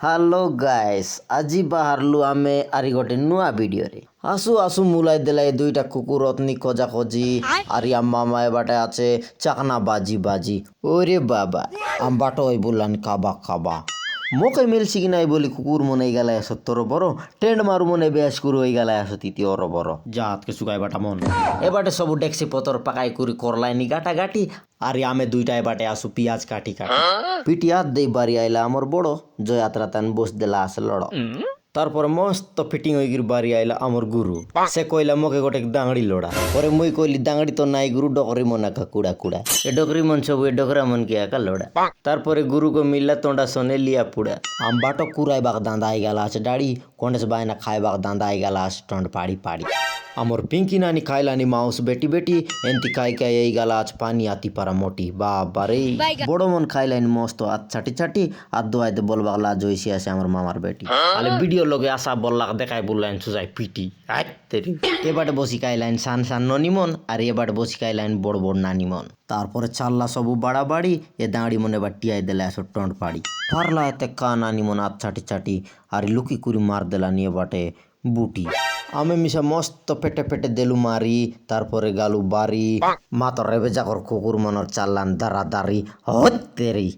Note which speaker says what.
Speaker 1: hello guys ଆଜି ବାହାରିଲୁ ଆମେ ଆରି ଗୋଟେ ନୂଆ ଭିଡ଼ିଓରେ ଆସୁ ଆସୁ ମୁলাই ଦେଲା ଏ ଦୁଇଟା କୁକୁର ଅতନି ଖୋଜା ଖୋଜି ଆରି ଆମ ମାମା ଏ ବାଟେ আছে চাকনা বাজি বাজি ওরে বাবা আম বাটো ওই বললান খাবা খাবা মোকে মিলছি কি নাই বলি কুকুর মনে গেল সত্তর বড় টেন্ড মারু মনে বেশ কুরু হয়ে গেল তৃতীয় বড় জাতকে শুকাই বাটা মন এবারে সব ডেক্সি পতর পাকাই কুরি করলাইনি গাটা গাটি আর আমি দুইটা এবারে আসু পিঁয়াজ কাটি কাটি পিটিয়া দেই বাড়ি আইলা আমার বড় জয়াত্রা তান বস দেলা আছে লড় তারপরে মস্ত ফিটিং হয়ে গিয়ে বাড়ি আইলা আমার গুরু সে কইলা মোকে গোটে দাঙড়ি লোড়া পরে মুই কইলি দাঙড়ি তো নাই গুরু ডকরি মন একা কুড়া কুড়া এ ডকরি মন সব এ ডকরা মন কে একা লোড়া তারপরে গুরু को मिलला तोंडा सोने लिया पुड़ा हम बाटो कुराई बाग दांदा आई गला আছে ডাড়ি কোন্ডেস বাইনা খাই বাগ দাंदा आई गला আছে টন্ড পাড়ি পাড়ি আমার পিঙ্কি নানি খাইলানি মাউস বেটি বেটি এন্তি খাই খাই এই গলা আজ পানি আতি পারা মোটি বাবারে বড় মন খাইলানি মস্ত আত ছাটি ছাটি আর দোয়াইতে বলবাগলা জইসি আছে আমার মামার বেটি আলে ভিডিও লগে আসা বললাক দেখাই বললাইন সুজাই পিটি আইতেরি এবারে বসি খাইলাইন সান সান ননিমন আর এবারে বসি খাইলাইন বড় বড় নানিমন তারপরে চাল্লা সবু বাড়াবাড়ি এ দাঁড়ি মনে বা টিয়াই দেলা এসো টন্ড পাড়ি পারলা এতে কা নানিমন আত ছাটি ছাটি আর লুকি কুরি মার দেলা নিয়ে বাটে বুটি আমি মিশা মস্ত পেটে পেটে দেলু মারি তারপরে গালু বাড়ি মাতর রেবে যাকর কুকুর মনর চাল্লান দাঁড়া দাঁড়ি হতেরি